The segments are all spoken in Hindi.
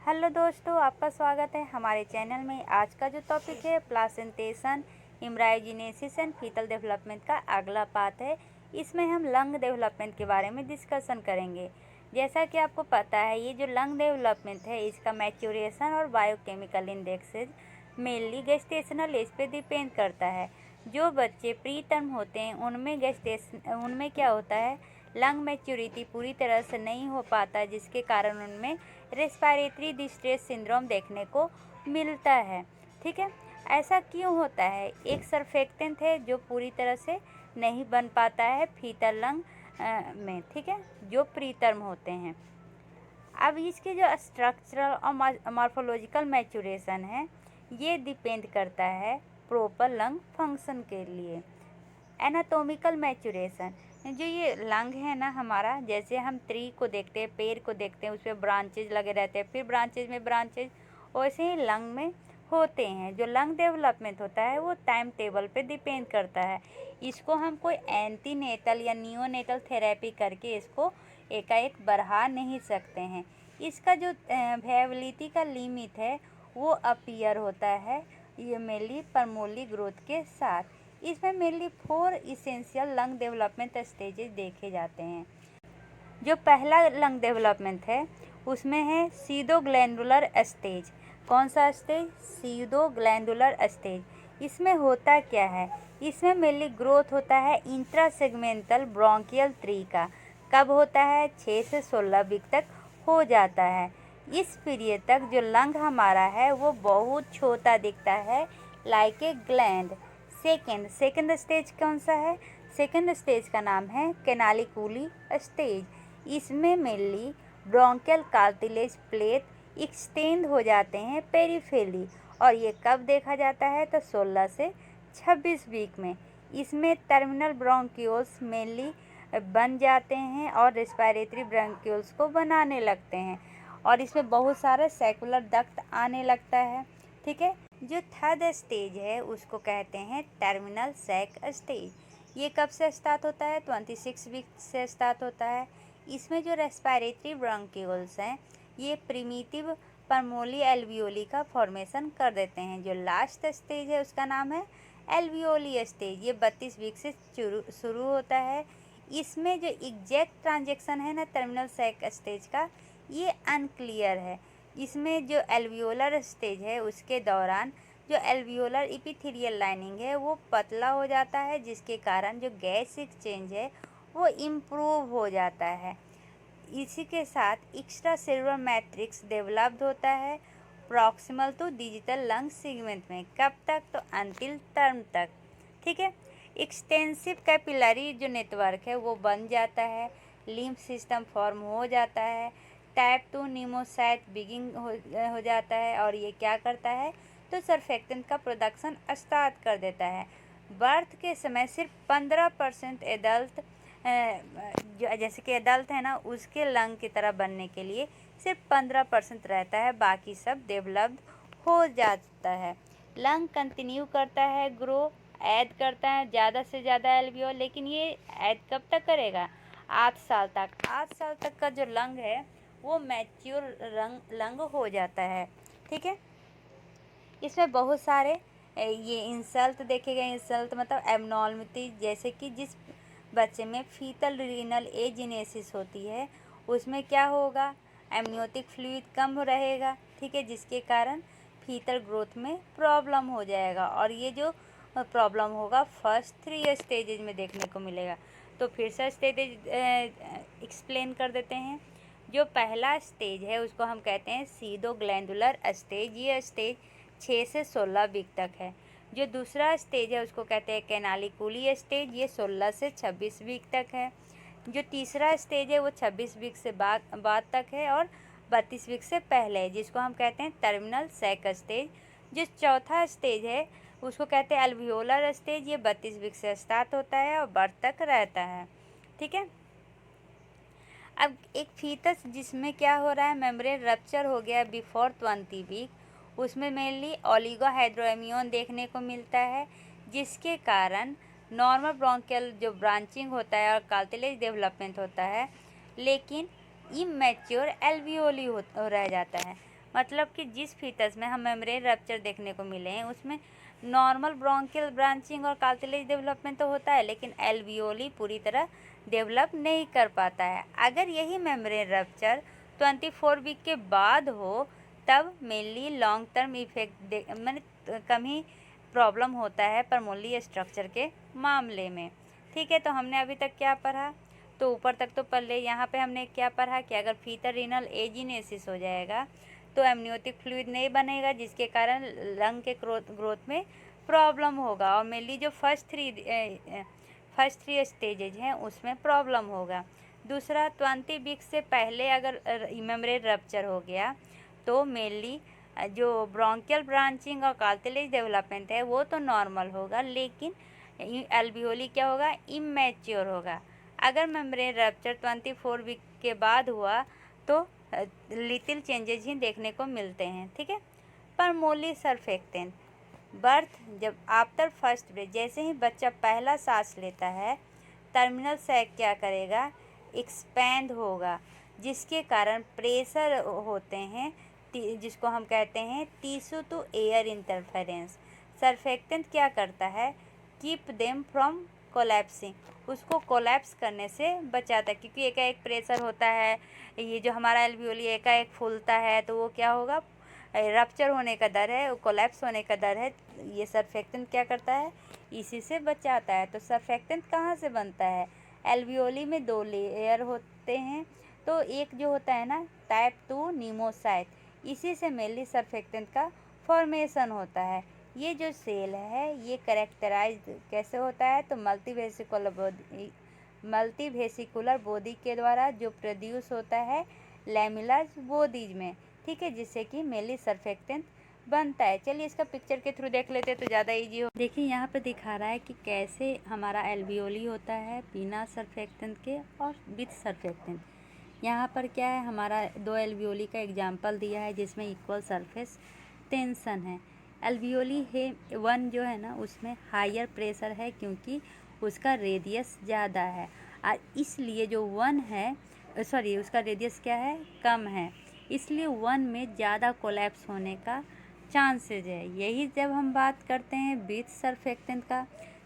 हेलो दोस्तों, आपका स्वागत है हमारे चैनल में। आज का जो टॉपिक है प्लासेंटेशन, इम्ब्रायोजेनेसिस एंड फीटल डेवलपमेंट का अगला पार्ट है। इसमें हम लंग डेवलपमेंट के बारे में डिस्कशन करेंगे। जैसा कि आपको पता है, ये जो लंग डेवलपमेंट है इसका मैच्योरेशन और biochemical indexes mainly gestational age पे डिपेंड करता है। जो बच्चे प्री टर्म होते हैं उनमें क्या होता है, लंग मैच्योरिटी पूरी तरह से नहीं हो पाता, जिसके कारण उनमें रेस्पिरेटरी डिस्ट्रेस सिंड्रोम देखने को मिलता है। ठीक है, ऐसा क्यों होता है? एक सर्फेक्टेंट है जो पूरी तरह से नहीं बन पाता है फीटल लंग में, ठीक है, जो प्री टर्म होते हैं। अब इसके जो स्ट्रक्चरल और मॉर्फोलॉजिकल मैच्योरेशन है, ये डिपेंड करता है प्रॉपर लंग फंक्शन के लिए। एनाटोमिकल मैच्योरेशन, जो ये लंग है ना हमारा, जैसे हम ट्री को देखते हैं, पेड़ को देखते हैं, उस पर ब्रांचेज लगे रहते हैं, फिर ब्रांचेज में ब्रांचेज, वैसे ही लंग में होते हैं। जो लंग डेवलपमेंट होता है वो टाइम टेबल पे डिपेंड करता है। इसको हम कोई एंटीनेटल या नियोनेटल थेरेपी करके इसको एकाएक बढ़ा नहीं सकते हैं। इसका जो वेबिलिटी का लिमिट है वो अपीयर होता है ये मेनली परमोली ग्रोथ के साथ। इसमें mainly 4 essential lung development stages देखे जाते हैं। जो पहला लंग डेवलपमेंट है उसमें है सीडोग्लैंडुलर स्टेज। कौन सा स्टेज? सीडोग्लैंडुलर स्टेज। इसमें होता क्या है? इसमें मेनली ग्रोथ होता है इंट्रासेगमेंटल ब्रोंकियल ट्री का। कब होता है? 6 से 16 वीक तक हो जाता है। इस पीरियड तक जो लंग हमारा है वो बहुत छोटा दिखता है, like a gland. Second stage कौन सा है? सेकेंड स्टेज का नाम है कैनालिकुली स्टेज। इसमें mainly bronchial cartilage plate extend हो जाते हैं पेरिफेरली, और ये कब देखा जाता है? तो 16 से 26 वीक में। इसमें टर्मिनल ब्रोंक्यूल्स मेनली बन जाते हैं और रेस्पिरेटरी ब्रोंक्यूल्स को बनाने लगते हैं, और इसमें बहुत सारे सेकुलर डक्ट आने लगता है। ठीक है, जो थर्ड स्टेज है उसको कहते हैं टर्मिनल सैक स्टेज। ये कब से स्टार्ट होता है? 26 वीक से स्टार्ट होता है। इसमें जो रेस्पिरेटरी ब्रोंक्यूल्स हैं ये प्रिमिटिव परमोली एल्वियोली का फॉर्मेशन कर देते हैं। जो लास्ट स्टेज है उसका नाम है एल्वियोली स्टेज। ये 32 वीक से शुरू होता है। इसमें जो एग्जैक्ट ट्रांजेक्शन है ना टर्मिनल सैक स्टेज का, ये अनक्लियर है। इसमें जो एल्वियोलर स्टेज है उसके दौरान जो एल्वियोलर एपिथेलियल लाइनिंग है वो पतला हो जाता है, जिसके कारण जो गैस एक्सचेंज है वो इम्प्रूव हो जाता है। इसी के साथ एक्स्ट्रा सेलुलर मैट्रिक्स डेवलप्ड होता है proximal to digital lung segment में। कब तक? तो अनटिल टर्म तक। ठीक है, एक्सटेंसिव कैपिलरी जो नेटवर्क है वो बन जाता है, लिम्फ सिस्टम फॉर्म हो जाता है, टाइप 2 निमोसाइट बिगिन हो जाता है, और ये क्या करता है? तो सर्फेक्टेंट का प्रोडक्शन स्टार्ट कर देता है। बर्थ के समय सिर्फ 15% एडल्ट, जैसे कि एडल्ट है ना, उसके लंग की तरह बनने के लिए सिर्फ 15% रहता है, बाकी सब डेवलप्ड हो जाता है। लंग कंटिन्यू करता है ग्रो, ऐड करता है ज़्यादा से ज़्यादा एल्वियोल, लेकिन ये ऐड कब तक करेगा? 8 साल तक। 8 साल तक का जो लंग है वो मैच्योर लंग हो जाता है। ठीक है, इसमें बहुत सारे ये इंसल्ट देखे गए। इंसल्ट मतलब एबनॉर्मलिटी, जैसे कि जिस बच्चे में फीटल रीनल एजेनेसिस होती है उसमें क्या होगा? एमनियोटिक फ्लूइड कम रहेगा, ठीक है, जिसके कारण फीटल ग्रोथ में प्रॉब्लम हो जाएगा, और ये जो प्रॉब्लम होगा फर्स्ट 3 स्टेजेज में देखने को मिलेगा। तो फिर से स्टेजेज एक्सप्लेन कर देते हैं। जो पहला स्टेज है उसको हम कहते हैं सीडोग्लैंडुलर स्टेज। ये स्टेज 6 से 16 वीक तक है। जो दूसरा स्टेज है उसको कहते हैं कैनालिकुली स्टेज। ये 16 से 26 वीक तक है। जो तीसरा स्टेज है वो 26 वीक से बाद तक है, और 32 वीक से पहले है, जिसको हम कहते हैं टर्मिनल सैक स्टेज। जो चौथा स्टेज है उसको कहते हैं एल्वियोलर स्टेज। ये 32 वीक से स्टार्ट होता है और बर्थ तक रहता है। ठीक है, अब एक फीटस जिसमें क्या हो रहा है, मेम्ब्रेन रप्चर हो गया बिफोर 20 वीक, उसमें मेनली ओलिगोहाइड्रोएमियोन देखने को मिलता है, जिसके कारण नॉर्मल ब्रोंकियल जो ब्रांचिंग होता है और कार्टिलेज डेवलपमेंट होता है, लेकिन इमैच्योर एल्वियोली रह जाता है। मतलब कि जिस फीटस में हम मेम्ब्रेन रप्चर देखने को मिले हैं उसमें नॉर्मल ब्रोंकियल ब्रांचिंग और कार्टिलेज डेवलपमेंट तो होता है, लेकिन एल्वियोली पूरी तरह डेवलप नहीं कर पाता है। अगर यही मेम्ब्रेन रप्चर 24 वीक के बाद हो तब मेनली लॉन्ग टर्म इफेक्ट मैंने कम ही प्रॉब्लम होता है परमोली स्ट्रक्चर के मामले में। ठीक है, तो हमने अभी तक क्या पढ़ा? तो ऊपर तक तो पढ़ ले। यहाँ पे हमने क्या पढ़ा कि अगर फीटल रीनल एजिनेसिस हो जाएगा तो एमनियोटिक फ्लूइड नहीं बनेगा, जिसके कारण लंग के ग्रोथ में प्रॉब्लम होगा और मेनली जो फर्स्ट थ्री स्टेजेज हैं उसमें प्रॉब्लम होगा। दूसरा, 20 वीक से पहले अगर मेम्ब्रेन रप्चर हो गया तो मेनली जो ब्रोंकियल ब्रांचिंग और कार्टिलेज डेवलपमेंट है वो तो नॉर्मल होगा, लेकिन एल्वियोली क्या होगा? इमैच्योर होगा। अगर मेम्ब्रेन रप्चर 24 वीक के बाद हुआ तो लिटिल चेंजेस ही देखने को मिलते हैं। ठीक है। परमोली सर्फेक्टेंट बर्थ जब आफ्टर फर्स्ट ब्रेथ, जैसे ही बच्चा पहला सांस लेता है टर्मिनल सैक क्या करेगा? एक्सपैंड होगा, जिसके कारण प्रेशर होते हैं जिसको हम कहते हैं tissue to air interference. Surfactant क्या करता है? कीप देम फ्रॉम कोलैप्सिंग, उसको कोलैप्स करने से बचाता है, क्योंकि एकाएक प्रेशर होता है, ये जो हमारा एल्वियोली एकाएक फूलता है तो वो क्या होगा? रप्चर होने का डर है, कोलैप्स होने का डर है। ये सर्फेक्टेंट क्या करता है? इसी से बचाता है। तो सर्फेक्टेंट कहाँ से बनता है? एल्वियोली में 2 लेयर होते हैं, तो एक जो होता है ना टाइप 2 नीमोसाइट, इसी से मेनली सर्फेक्टेंट का फॉर्मेशन होता है। ये जो सेल है ये कैरेक्टराइज्ड कैसे होता है? तो मल्टीवेसिकुलर बॉडी के द्वारा जो प्रोड्यूस होता है लैमिलर बॉडीज में। ठीक है, जिससे कि मेनली सर्फेक्टेंट बनता है। चलिए इसका पिक्चर के थ्रू देख लेते तो ज़्यादा इजी हो। देखिए यहाँ पे दिखा रहा है कि कैसे हमारा एल्वियोली होता है बिना सर्फेक्टेंट के और विथ सर्फेक्टेंट। यहाँ पर क्या है, हमारा 2 एल्वियोली का एग्जाम्पल दिया है जिसमें इक्वल सरफेस टेंशन है। एल्वियोली है 1 जो है ना उसमें हायर प्रेशर है क्योंकि उसका रेडियस ज़्यादा है, और इसलिए जो 1 है उसका रेडियस क्या है? कम है, इसलिए 1 में ज़्यादा कोलैप्स होने का चांसेज है। यही जब हम बात करते हैं विथ सर्फेक्टेंट का,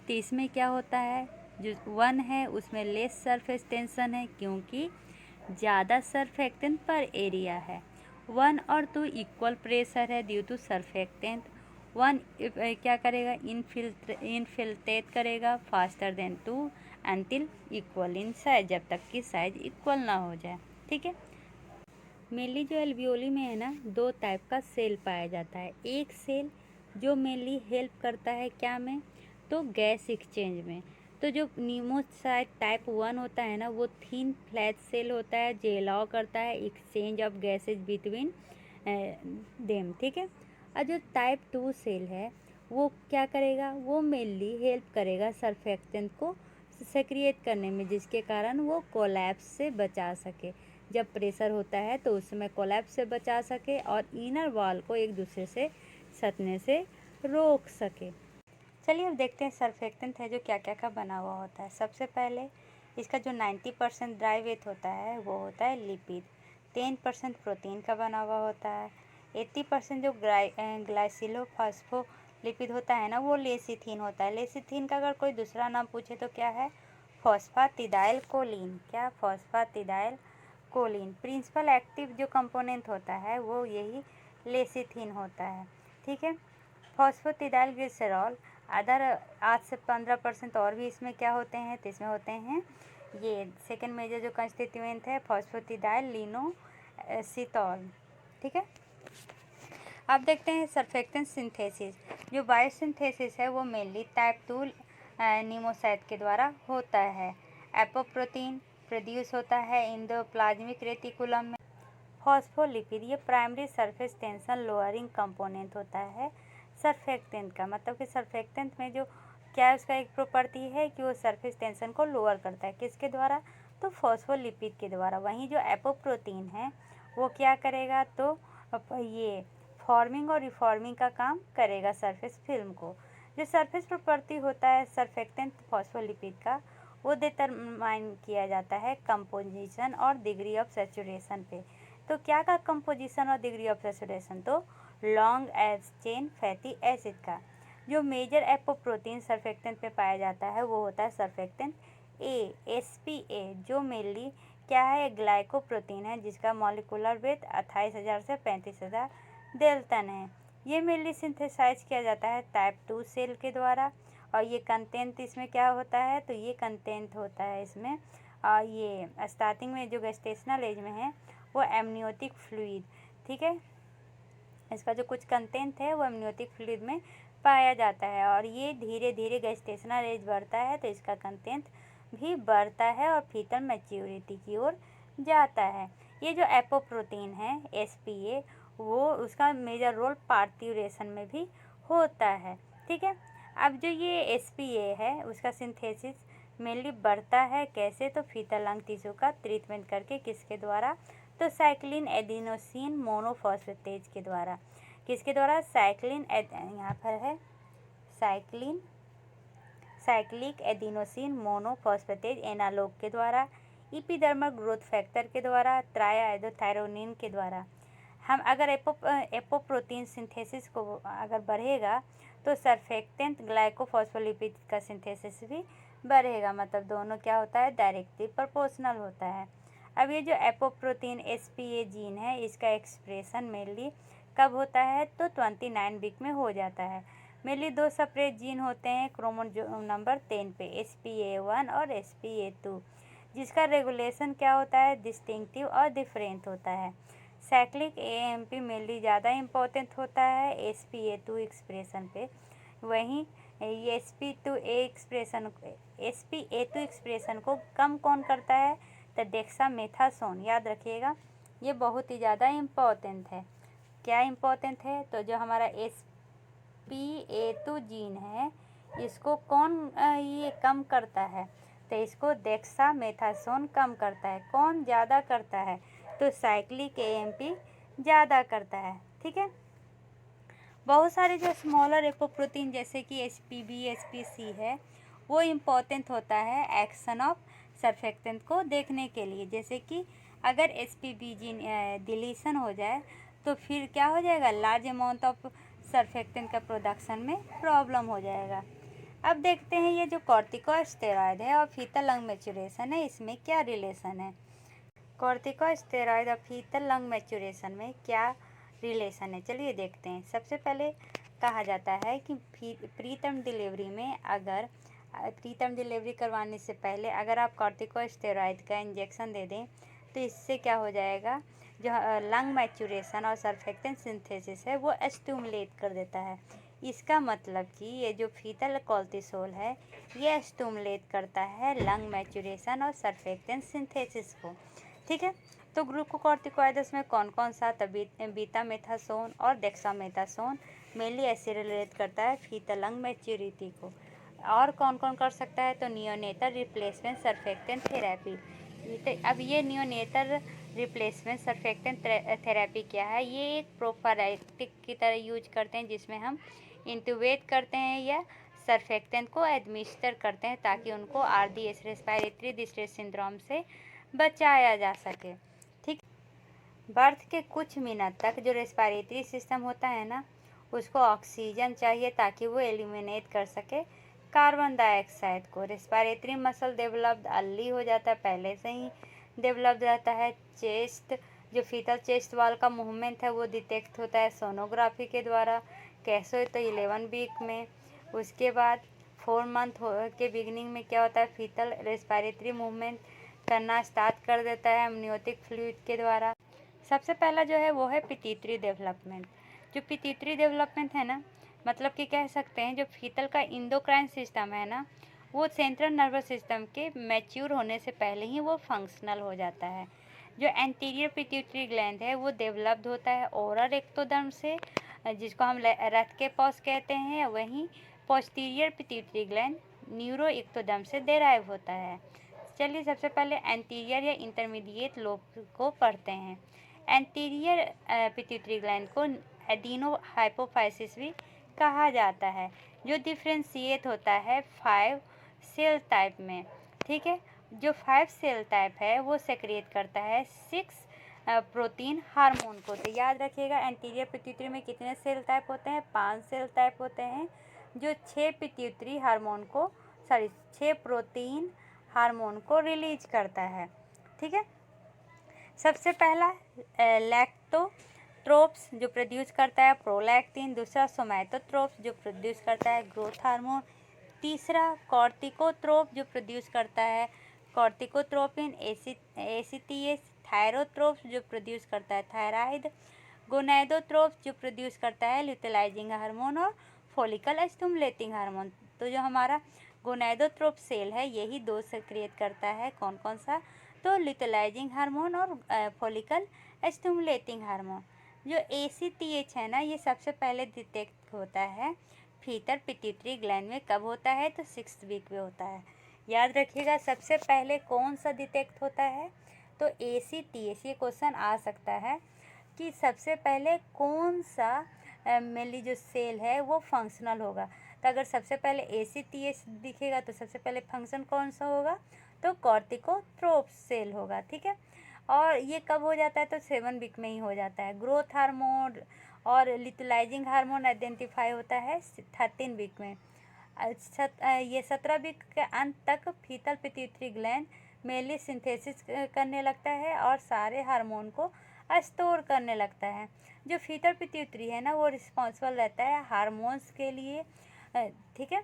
तो इसमें क्या होता है? जो 1 है उसमें लेस सरफेस टेंशन है क्योंकि ज़्यादा सर्फेक्टेंट पर एरिया है। 1 और 2 इक्वल प्रेशर है ड्यू टू सर्फेक्टेंट। 1 क्या करेगा? इनफिल्ट्रेट करेगा faster than 2 until equal in size, जब तक कि साइज इक्वल ना हो जाए। ठीक है। मेनली जो एल्वियोली में है ना 2 टाइप का सेल पाया जाता है। एक सेल जो मेनली हेल्प करता है क्या में? तो गैस एक्सचेंज में। तो जो नीमोसाइट टाइप 1 होता है ना वो थिन फ्लैट सेल होता है जो अलाउ करता है exchange of gases between them. ठीक है। और जो टाइप 2 सेल है वो क्या करेगा? वो मेनली हेल्प करेगा सर्फेक्टेंट को सेक्रिएट करने में, जिसके कारण वो कोलैप्स से बचा सके। जब प्रेशर होता है तो उसमें कोलैप्स से बचा सके और इनर वॉल को एक दूसरे से सटने से रोक सके। चलिए अब देखते हैं सर्फेक्टेंट है जो क्या क्या का बना हुआ होता है। सबसे पहले इसका जो 90% ड्राई वेट होता है वो होता है लिपिड, 10% प्रोटीन का बना हुआ होता है, 80% जो ग्लाइसिलोफॉस्फोलिपिड होता है ना वो लेसिथिन होता है। लेसिथिन का अगर कोई दूसरा नाम पूछे तो क्या है? फॉस्फाटिडाइल कोलिन। क्या? फॉस्फाटिडाइल कोलिन। प्रिंसिपल एक्टिव जो कंपोनेंट होता है वो यही लेसिथिन होता है। ठीक है। फॉस्फेटिडाइल ग्लिसरॉल अदर 8 से 15% और भी इसमें क्या होते हैं? तो इसमें होते हैं ये सेकेंड मेजर जो कंस्टिट्यूएंट है फॉस्फेटिडाइल लिनोसिटॉल। ठीक है। अब देखते हैं सर्फेक्टेंट सिंथेसिस। जो बायोसिंथेसिस है वो मेनली टाइप 2 नीमोसाइट के द्वारा होता है। एपोप्रोटीन प्रोड्यूस होता है एंडोप्लाज्मिक रेटिकुलम में। फॉस्फोलिपिड ये primary surface tension lowering component होता है सर्फेक्टेंट का। मतलब कि सर्फेक्टेंट में जो क्या है उसका एक प्रॉपर्टी है कि वो सरफेस टेंशन को लोअर करता है। किसके द्वारा? तो फॉस्फोलिपिड के द्वारा। वहीं जो एपोप्रोटीन है वो क्या करेगा? तो ये फॉर्मिंग और रिफॉर्मिंग का काम करेगा सरफेस फिल्म को। जो सरफेस प्रॉपर्टी होता है सर्फेक्टेंट फॉस्फोलिपिड का वो डिटरमाइन किया जाता है कंपोजिशन और डिग्री ऑफ सैचुरेशन पे। तो क्या का कंपोजिशन और डिग्री ऑफ सैचुरेशन, तो long as chain fatty acid का। जो मेजर एपोप्रोटीन सर्फेक्टेंट पे पाया जाता है वो होता है सर्फेक्टेंट ए, SPA, जो मेनली क्या है, ग्लाइकोप्रोटीन है जिसका मॉलिक्यूलर वेट 28,000 से 35,000 डेल्टन है। ये मेनली सिंथेसाइज किया जाता है टाइप 2 सेल के द्वारा। और ये कंटेंट इसमें क्या होता है, तो ये कंटेंट होता है इसमें ये स्टार्टिंग में जो गेस्टेशनल एज में है वो एमनियोटिक फ्लूइड, ठीक है, इसका जो कुछ कंटेंट है वो एमनियोटिक फ्लूइड में पाया जाता है। और ये धीरे धीरे गेस्टेशनल एज बढ़ता है तो इसका कंटेंट भी बढ़ता है और फीटल मैच्योरिटी की ओर जाता है। ये जो एपोप्रोटीन है SPA, वो उसका मेजर रोल पार्ट्यूरेशन में भी होता है, ठीक है। अब जो ये SPA है उसका सिंथेसिस मेनली बढ़ता है कैसे, तो फीटल लंग टिश्यू का ट्रीटमेंट करके, किसके द्वारा, तो साइक्लिन एडिनोसिन मोनोफॉस्फेटेज के द्वारा। किसके द्वारा, यहाँ पर है साइक्लिक एडिनोसिन मोनोफॉस्फेटेज एनालॉग के द्वारा, इपिडर्मल ग्रोथ फैक्टर के द्वारा, ट्राइआयोडोथायरोनिन के द्वारा। हम अगर एपोप्रोटीन सिंथेसिस को अगर बढ़ेगा तो सर्फेक्टेंट ग्लाइकोफॉस्फोलिपिड का सिंथेसिस भी बढ़ेगा, मतलब दोनों क्या होता है, डायरेक्टली प्रोपोर्शनल होता है। अब ये जो एपोप्रोटीन SPA जीन है इसका एक्सप्रेशन मेनली कब होता है, तो 29 वीक में हो जाता है। मेनली दो सेपरेट जीन होते हैं क्रोमोसोम नंबर 10 पे, SPA1 और SPA2, जिसका रेगुलेशन क्या होता है, डिस्टिंक्टिव और डिफरेंट होता है। साइक्लिक AMP मेनली ज़्यादा इम्पोर्टेंट होता है SPA2 एक्सप्रेशन पे, वहीं ये SPA2 एक्सप्रेशन को कम कौन करता है, तो डेक्सामेथासोन, याद रखिएगा ये बहुत ही ज़्यादा इम्पोर्टेंट है। क्या इम्पोर्टेंट है, तो जो हमारा SPA2 जीन है इसको कौन ये कम करता है, तो इसको डेक्सामेथासोन कम करता है। कौन ज़्यादा करता है, तो साइक्लिक AMP ज़्यादा करता है, ठीक है। बहुत सारे जो स्मॉलर एपोप्रोटीन जैसे कि SPB SPC है वो इम्पोर्टेंट होता है एक्शन ऑफ सर्फेक्टेंट को देखने के लिए। जैसे कि अगर SPB जीन डिलीशन हो जाए तो फिर क्या हो जाएगा, लार्ज अमाउंट ऑफ सर्फेक्टेंट का प्रोडक्शन में प्रॉब्लम हो जाएगा। अब देखते हैं ये जो कॉर्टिकोस्टेरॉयड है और फीटल लंग मैच्योरेशन है, इसमें क्या रिलेशन है। कॉर्टिकोस्टेरॉयड और फीटल लंग मैच्योरेशन में क्या रिलेशन है, चलिए देखते हैं। सबसे पहले कहा जाता है कि प्रीटर्म डिलीवरी में, अगर प्रीटर्म डिलीवरी करवाने से पहले अगर आप कॉर्टिकोस्टेरॉयड का इंजेक्शन दे दें तो इससे क्या हो जाएगा, जो लंग मैच्योरेशन और सर्फेक्टेंट सिंथेसिस है वो स्टिमुलेट कर देता है। इसका मतलब कि ये जो फीटल कॉर्टिसोल है ये स्टिमुलेट करता है लंग मैच्योरेशन और सर्फेक्टेंट सिंथेसिस को, ठीक है। तो ग्लूकोकॉर्टिकॉइड्स में कौन कौन सा, बीटामेथासोन और डेक्सामेथासोन मेनली ऐसे रिलेट करता है फीटल लंग मैच्योरिटी को। और कौन कौन कर सकता है, तो नियोनेटल रिप्लेसमेंट सर्फेक्टेंट थेरेपी। अब ये नियोनेटल रिप्लेसमेंट सर्फेक्टेंट थेरेपी क्या है, ये एक प्रोफाइलैक्टिक की तरह यूज करते हैं जिसमें हम इंट्यूबेट करते हैं या सर्फेक्टेंट को एडमिनिस्टर करते हैं ताकि उनको RDS रेस्पिरेटरी डिस्ट्रेस सिंड्रोम से बचाया जा सके, ठीक। बर्थ के कुछ मिनट तक जो रेस्पिरेटरी सिस्टम होता है ना उसको ऑक्सीजन चाहिए ताकि वो एलिमिनेट कर सके कार्बन डाइऑक्साइड को। रेस्पिरेटरी मसल डेवलप्ड अर्ली हो जाता है, पहले से ही डेवलप्ड रहता है। चेस्ट, जो फीटल चेस्ट वॉल का मूवमेंट है वो डिटेक्ट होता है सोनोग्राफी के द्वारा, कैसे तो 11 वीक में। उसके बाद 4 मंथ के बिगिनिंग में क्या होता है, फीटल रेस्पिरेटरी मूवमेंट करना स्टार्ट कर देता है एमनियोटिक फ्लूइड के द्वारा। सबसे पहला जो है वो है पिट्यूटरी डेवलपमेंट। जो पिट्यूटरी डेवलपमेंट है ना, मतलब कि कह सकते हैं जो फीटल का इंडोक्राइन सिस्टम है ना वो सेंट्रल नर्वस सिस्टम के मैच्योर होने से पहले ही वो फंक्शनल हो जाता है। जो एंटीरियर पिट्यूटरी ग्लैंड है वो डेवलप्ड होता है ओरल एक्टोडर्म से, जिसको हम रथ के पॉस कहते हैं। वहीं posterior pituitary gland neuro ectoderm से डेराइव होता है। चलिए सबसे पहले एंटीरियर या इंटरमीडिएट लोब को पढ़ते हैं। एंटीरियर पिट्यूटरी ग्लैंड को एडिनो हाइपोफाइसिस भी कहा जाता है, जो डिफ्रेंशिएट होता है 5 सेल टाइप में, ठीक है। जो 5 सेल टाइप है वो सेक्रिएट करता है 6 प्रोटीन हार्मोन को। तो याद रखिएगा एंटीरियर पिट्यूटरी में कितने सेल टाइप होते हैं, 5 सेल टाइप होते हैं, जो 6 पिट्यूटरी हार्मोन को 6 प्रोटीन हार्मोन को रिलीज करता है। ठीक है, सबसे पहला लैक्टोट्रोप्स जो प्रोड्यूस करता है प्रोलैक्टिन, दूसरा सोमैटोट्रोप्स जो प्रोड्यूस करता है ग्रोथ हार्मोन, तीसरा कॉर्टिकोट्रोप जो प्रोड्यूस करता है कॉर्टिकोट्रोपिन, एसीटीएस, थायरोट्रोप्स जो प्रोड्यूस करता है थायराइड, गोनेडोट्रोप्स जो प्रोड्यूस करता है ल्यूटेलाइजिंग हार्मोन और फॉलिकल स्टिमुलेटिंग हार्मोन। तो जो हमारा गोनेडोट्रोप सेल है यही दो सेक्रिएट करता है, कौन कौन सा, तो ल्यूटेलाइजिंग हार्मोन और फॉलिकल स्टिमुलेटिंग हार्मोन। जो ACTH है ना, ये सबसे पहले डिटेक्ट होता है फीटल पिट्यूटरी ग्लैंड में। कब होता है, तो 6th वीक में होता है। याद रखिएगा सबसे पहले कौन सा डिटेक्ट होता है, तो ACTH। ये क्वेश्चन आ सकता है कि सबसे पहले कौन सा मेनली जो सेल है वो फंक्शनल होगा। तो अगर सबसे पहले ACTH दिखेगा तो सबसे पहले फंक्शन कौन सा होगा, तो कॉर्टिकोट्रोप सेल होगा। ठीक है, और ये कब हो जाता है, तो 7 वीक में ही हो जाता है। ग्रोथ हार्मोन और ल्यूटेलाइजिंग हार्मोन आइडेंटिफाई होता है 13 वीक में। ये 17 वीक के अंत तक fetal pituitary gland mainly synthesis करने लगता है और सारे हार्मोन को स्टोर करने लगता है। जो फीटल पिट्यूटरी है ना, वो रिस्पॉन्सिबल रहता है हार्मोन्स के लिए। ठीक है,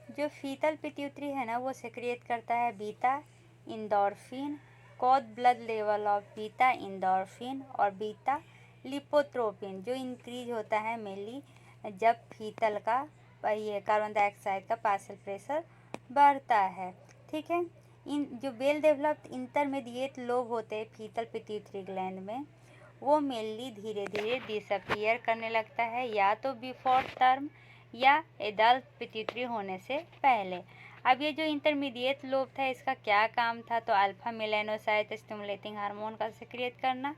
जो फीटल पिट्यूटरी है ना, वो सेक्रिएट करता है beta endorphin, cause blood level of beta endorphin और बीटा लिपोट्रोपिन, जो इंक्रीज होता है मेनली जब फीटल का ये कार्बन डाइऑक्साइड का पार्शियल प्रेशर बढ़ता है। ठीक है, इन जो वेल डेवलप्ड इंटरमीडिएट लोब होते हैं फीटल पिट्यूटरी ग्लैंड में, वो मेनली धीरे धीरे डिसअपीयर करने लगता है, या तो बिफोर टर्म या एडल्ट पिट्यूटरी होने से पहले। अब ये जो इंटरमीडिएट लोब था इसका क्या काम था, तो अल्फा मेलानोसाइट स्टिमुलेटिंग हार्मोन का सेक्रिएट करना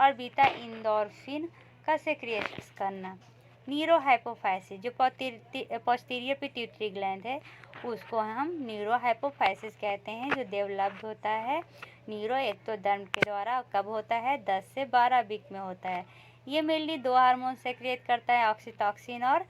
और बीटा इंडोर्फिन का सेक्रिएट करना। न्यूरोहाइपोफाइसिस जो पोस्टीरियर पिट्यूटरी ग्लैंड है उसको हम न्यूरोहाइपोफाइसिस कहते हैं, जो डेवलप्ड होता है न्यूरो एक्टोडर्म के द्वारा। कब होता है, 10 से 12 वीक में होता है। ये मेनली 2 हार्मोन सेक्रिएट करता है, ऑक्सीटॉक्सिन और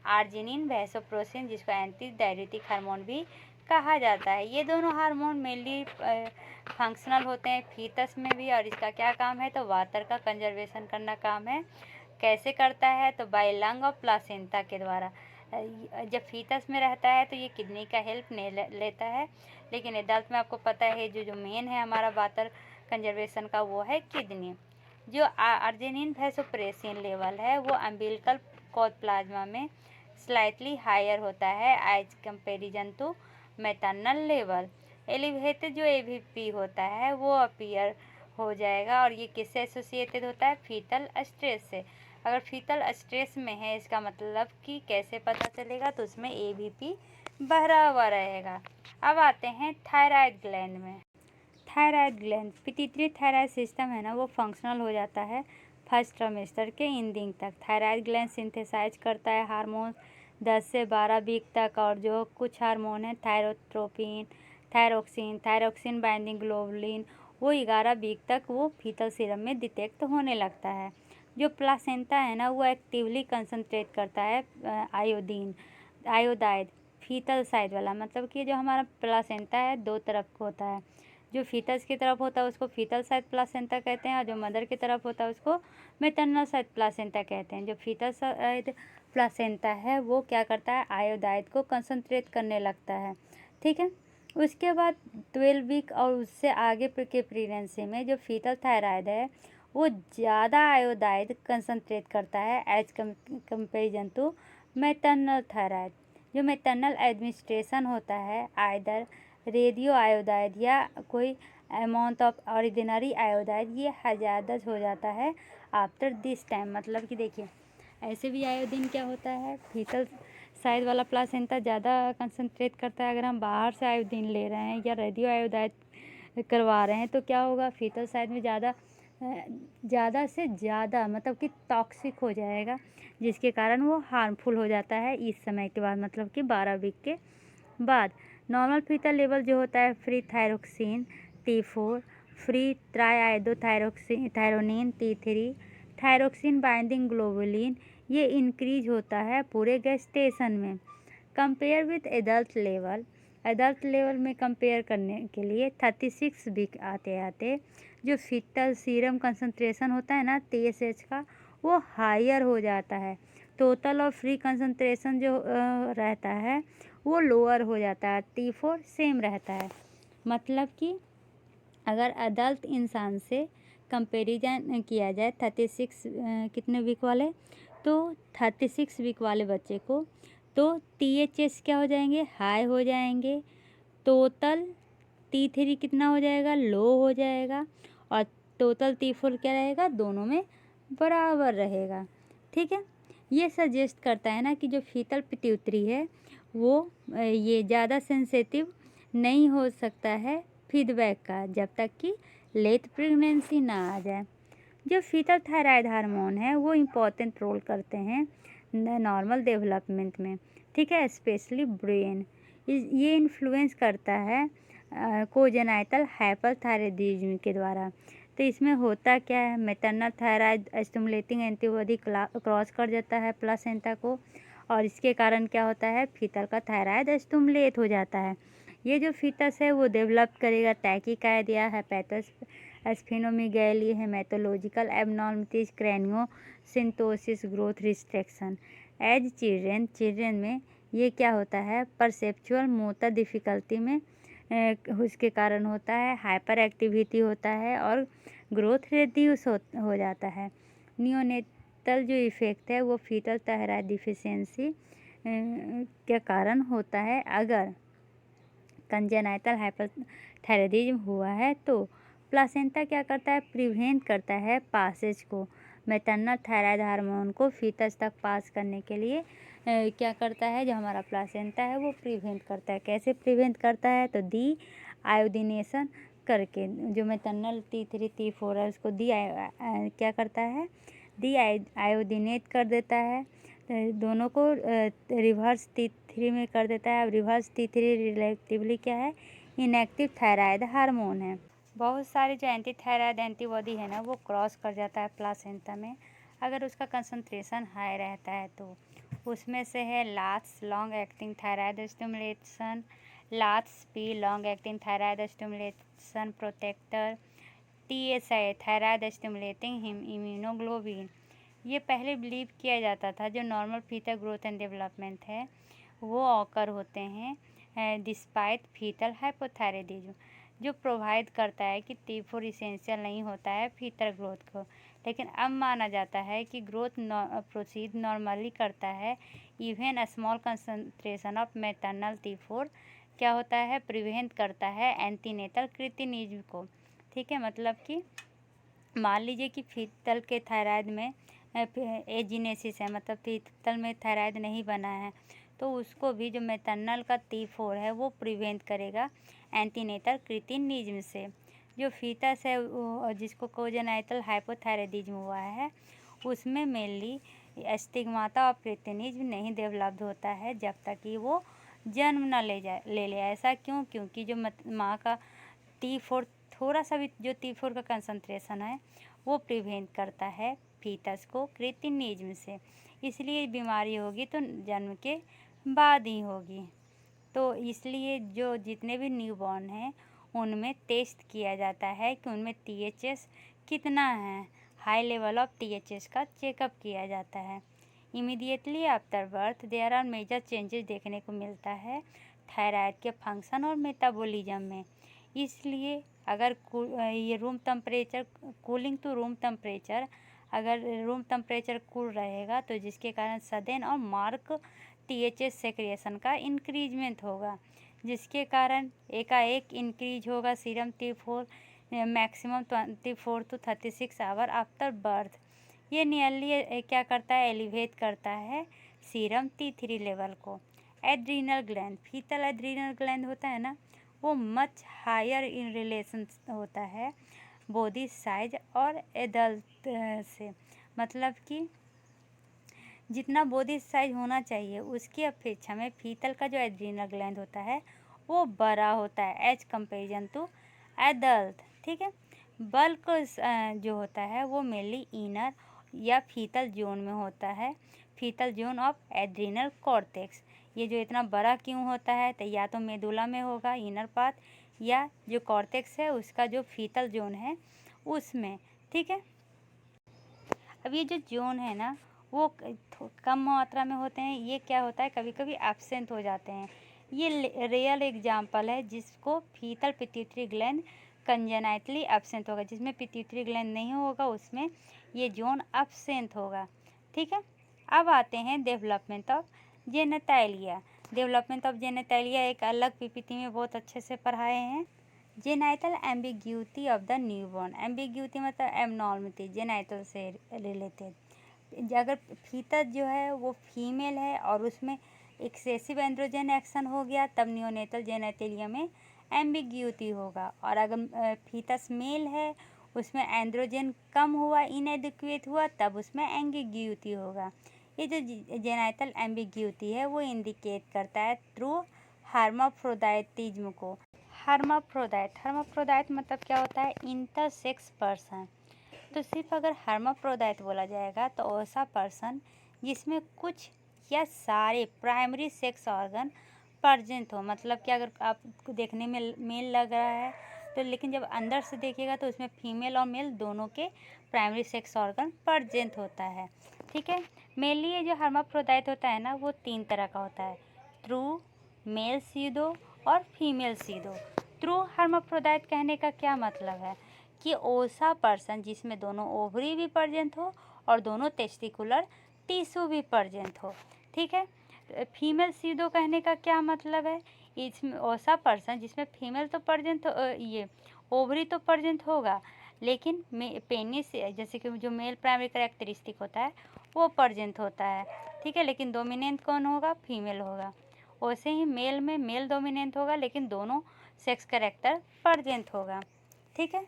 आर्जिनिन वैसोप्रेसिन, जिसको एंटी डायरेटिक हार्मोन भी कहा जाता है। ये दोनों हार्मोन मेनली फंक्शनल होते हैं फीटस में भी, और इसका क्या काम है, तो वाटर का कंजर्वेशन करना काम है। कैसे करता है, तो बाय लंग और प्लासेंटा के द्वारा। जब फीटस में रहता है तो ये किडनी का हेल्प नहीं लेता है, लेकिन एडल्ट में आपको पता है जो मेन है हमारा वाटर कंजर्वेशन का वो है किडनी। जो आर्जिनिन वैसोप्रेसिन लेवल है वो अम्बिलिकल कॉर्ड प्लाज्मा में स्लाइटली हायर होता है as comparison to maternal level. Elevated जो AVP होता है वो अपीयर हो जाएगा, और ये किससे एसोसिएटेड होता है, फीटल स्ट्रेस से। अगर फीटल स्ट्रेस में है इसका मतलब कि कैसे पता चलेगा, तो उसमें AVP बढ़ा हुआ रहेगा। अब आते हैं थायराइड ग्लैंड में। Thyroid gland pituitary thyroid system है ना, वो फंक्शनल हो जाता है फर्स्ट ट्राइमेस्टर के एंडिंग तक। थायराइड ग्लैंड सिंथेसाइज करता है हार्मोन 10 से 12 वीक तक, और जो कुछ हार्मोन है थायरोट्रोपिन, थायरोक्सिन बाइंडिंग ग्लोबुलिन, वो 11 वीक तक वो फीटल सीरम में डिटेक्ट होने लगता है। जो प्लासेंटा है ना, वो एक्टिवली कंसंट्रेट करता है आयोडाइड फीटल साइड वाला, मतलब कि जो हमारा प्लासेंटा है 2 तरफ का होता है। जो फीटस की तरफ होता है उसको फीटल साइड प्लासेंटा कहते हैं, और जो मदर की तरफ होता है उसको मैटरनल साइड प्लासेंटा कहते हैं। जो फीटल साइड प्लासेंटा है वो क्या करता है, आयोडाइड को कंसंट्रेट करने लगता है। ठीक है, उसके बाद 12 वीक और उससे आगे के प्रेगनेंसी में जो फीटल थायराइड है वो ज़्यादा आयोडाइड कंसंट्रेट करता है as comparison to maternal thyroid. जो मैटरनल एडमिनिस्ट्रेशन होता है आइदर रेडियो आयोडाइड या कोई अमाउंट ऑफ ऑर्डिनरी आयोडाइड, ये हजारदज हो जाता है आफ्टर दिस टाइम। मतलब कि देखिए ऐसे भी आयोडीन क्या होता है, फीटल साइड वाला प्लासेंटा ज़्यादा कंसंट्रेट करता है। अगर हम बाहर से आयोडीन ले रहे हैं या रेडियो आयोडाइड करवा रहे हैं तो क्या होगा, फीटल साइड में ज़्यादा से ज़्यादा मतलब कि टॉक्सिक हो जाएगा, जिसके कारण वो हार्मफुल हो जाता है इस समय के बाद, मतलब कि 12 वीक के बाद। नॉर्मल फीटल लेवल जो होता है free thyroxine T4 free triiodothyronine T3, thyroxine binding globulin, ये इंक्रीज होता है पूरे गेस्टेशन में। कंपेयर विथ एडल्ट लेवल में कंपेयर करने के लिए 36 वीक आते आते जो फीटल सीरम कंसंट्रेशन होता है ना TSH का, वो हायर हो जाता है। टोटल और फ्री कंसंट्रेशन जो रहता है वो लोअर हो जाता है, T4 सेम रहता है। मतलब कि अगर अडल्ट इंसान से कंपेरिजन किया जाए 36 कितने वीक वाले, तो 36 वीक वाले बच्चे को तो THS क्या हो जाएंगे, हाई हो जाएंगे। टोटल T3 कितना हो जाएगा, लो हो जाएगा। और टोटल T4 क्या रहेगा, दोनों में बराबर रहेगा। ठीक है, ये सजेस्ट करता है ना कि जो फीटल पिट्यूटरी है वो ये ज़्यादा सेंसिटिव नहीं हो सकता है फीडबैक का, जब तक कि लेट प्रेगनेंसी ना आ जाए। जो फीटल थायराइड हार्मोन है वो इम्पोर्टेंट रोल करते हैं नॉर्मल डेवलपमेंट में। ठीक है, स्पेशली ब्रेन। ये इन्फ्लुएंस करता है कोजेनाइटल हाइपरथायराइडिज्म के द्वारा। तो इसमें होता क्या है, maternal thyroid stimulating antibody cross कर जाता है प्लासेंटा को, और इसके कारण क्या होता है, फीटल का थायराइड स्टिमुलेट हो जाता है। ये जो फीटस है वो डेवलप करेगा tachycardia, hepatosplenomegaly, haematological abnormalities, craniosynostosis, growth restriction. As children में ये क्या होता है, परसेप्चुअल मोटर डिफ़िकल्टी में उसके कारण होता है, हाइपर एक्टिविटी होता है और ग्रोथ रिड्यूस हो जाता है। नियोनेटल जो इफ़ेक्ट है वो फीटल थायराइड डिफिशियंसी के कारण होता है। अगर कंजेनाइटल हाइपरथायराइडिज्म हुआ है तो प्लासेंटा क्या करता है, प्रिवेंट करता है पासेज को, मैटरनल थायराइड हार्मोन को फीटस तक पास करने के लिए क्या करता है, जो हमारा प्लासेंटा है वो प्रिवेंट करता है। कैसे प्रिवेंट करता है, तो डी आयोडीनेशन करके, जो मैटरनल T3 T4 है उसको क्या करता है, डी आयोडीनेट कर देता है। दोनों को रिवर्स T3 में कर देता है। अब रिवर्स T3 रिलेटिवली क्या है, इनएक्टिव थायराइड हार्मोन है। बहुत सारे जो एंटी थायराइड एंटीबॉडी है ना वो क्रॉस कर जाता है प्लासेंटा में, अगर उसका कंसंट्रेशन हाई रहता है तो। उसमें से है LATS long acting thyroid stimulation, LATS P long acting thyroid stimulation protector, TSI thyroid stimulating immunoglobin. ये पहले बिलीव किया जाता था जो normal fetal growth and development है वो ऑकर होते हैं डिस्पाइट फीटल हाइपोथायराइडिज्म, जो प्रोवाइड करता है कि T4 इसेंशियल नहीं होता है फीटल ग्रोथ को। लेकिन अब माना जाता है कि ग्रोथ प्रोसीड नॉर्मली करता है। Even small concentration of maternal T4 क्या होता है, प्रिवेंट करता है एंटीनेटल क्रिटिनिज्म को। ठीक है, मतलब कि मान लीजिए कि फीटल के थायराइड में एजीनेसिस है, मतलब फीटल में थायराइड नहीं बना है, तो उसको भी जो मैटरनल का T4 है वो प्रिवेंट करेगा एंटीनेटल क्रिटिनिज्म से। जो फीटस है जिसको कोजेनाइटल हाइपोथायराइडिज्म हुआ है उसमें मेनली स्टिग्माटा ऑफ क्रिटिनिज्म नहीं डेवलप्ड होता है जब तक कि वो जन्म न ले ले। ऐसा क्यों, क्योंकि जो माँ का T4 थोड़ा सा भी जो T4 का कंसंट्रेशन है वो प्रिवेंट करता है फीटस को क्रिटिनिज्म से, इसलिए बीमारी होगी तो जन्म के बाद ही होगी। तो इसलिए जो जितने भी न्यूबॉर्न हैं उनमें टेस्ट किया जाता है कि उनमें THS कितना है, हाई लेवल ऑफ THS का चेकअप किया जाता है। Immediately after birth there are major changes देखने को मिलता है थायराइड के फंक्शन और मेटाबॉलिज्म में। इसलिए अगर ये room temperature, cooling to room temperature, अगर रूम टेम्परेचर कूल रहेगा तो जिसके कारण सडन और मार्क THS सेक्रिएशन का इंक्रीजमेंट होगा, जिसके कारण एकाएक इंक्रीज होगा serum T4 maximum 24 to 36 hour after birth. ये नियरली क्या करता है, एलिवेट करता है सीरम T3 लेवल को। Adrenal gland, fetal adrenal gland होता है ना वो मच हायर इन रिलेशन होता है बॉडी साइज और एडल्ट से, मतलब कि जितना बॉडी साइज होना चाहिए उसकी अपेक्षा में फीटल का जो एड्रीनल ग्लैंड होता है वो बड़ा होता है एज कंपेरिजन टू एडल्ट। ठीक है, बल्क जो होता है वो मेनली इनर या फीटल जोन में होता है, fetal zone of adrenal cortex. ये जो इतना बड़ा क्यों होता है, तो या तो मेदुला में होगा इनर पार्ट, या जो कॉर्टेक्स है उसका जो फीटल जोन है उसमें। ठीक है, अब ये जो जोन है ना वो कम मात्रा में होते हैं। ये क्या होता है, कभी कभी एब्सेंट हो जाते हैं। ये रियल एग्जाम्पल है जिसको fetal pituitary gland congenitally absent होगा, जिसमें पिट्यूटरी ग्लैंड नहीं होगा उसमें ये जोन एब्सेंट होगा। ठीक है, अब आते हैं डेवलपमेंट ऑफ जेनेटालिया। डेवलपमेंट ऑफ जेनेटालिया एक अलग पीपीटी में बहुत अच्छे से पढ़ाए हैं। Genital ambiguity of the newborn, ambiguity मतलब एबनॉर्मलिटी, जेनाइटल से रिलेटेड। अगर फीटस जो है वो फीमेल है और उसमें एक्सेसिव एंड्रोजन एक्शन हो गया तब नियोनेटल जेनेटेलिया में एम्बिग्यूटी होगा, और अगर फीटस मेल है उसमें एंड्रोजन कम हुआ, इनएडिक्वेट हुआ, तब उसमें एम्बिग्यूटी होगा। ये जो जेनाइटल एम्बिग्यूटी है वो इंडिकेट करता है थ्रू हर्माफ्रोडाइटिज्म को। हर्माफ्रोडाइट मतलब क्या होता है, इंटरसेक्स पर्सन। तो सिर्फ अगर हर्माफ्रोडाइट बोला जाएगा तो ऐसा पर्सन जिसमें कुछ या सारे प्राइमरी सेक्स ऑर्गन प्रेजेंट हो। मतलब कि अगर आपको देखने में मेल लग रहा है तो लेकिन जब अंदर से देखिएगा तो उसमें फीमेल और मेल दोनों के प्राइमरी सेक्स ऑर्गन प्रेजेंट होता है। ठीक है, मेनली ये जो हर्माफ्रोडाइट होता है ना वो 3 तरह का होता है, ट्रू, मेल सीडो और फीमेल सीडो। ट्रू हर्माफ्रोडाइट कहने का क्या मतलब है कि ऐसा पर्सन जिसमें दोनों ओवरी भी प्रेजेंट हो और दोनों टेस्टिकुलर टिश्यू भी प्रेजेंट हो। ठीक है, फीमेल सीडो कहने का क्या मतलब है, इसमें ऐसा पर्सन जिसमें फीमेल तो प्रेजेंट ये ओवरी तो प्रेजेंट होगा लेकिन पेनिस जैसे कि जो मेल प्राइमरी कैरेक्टरिस्टिक होता है वो प्रेजेंट होता है। ठीक है, लेकिन डोमिनेंट कौन होगा, फीमेल होगा। वैसे ही मेल में मेल डोमिनेंट होगा लेकिन दोनों सेक्स कैरेक्टर प्रेजेंट होगा। ठीक है,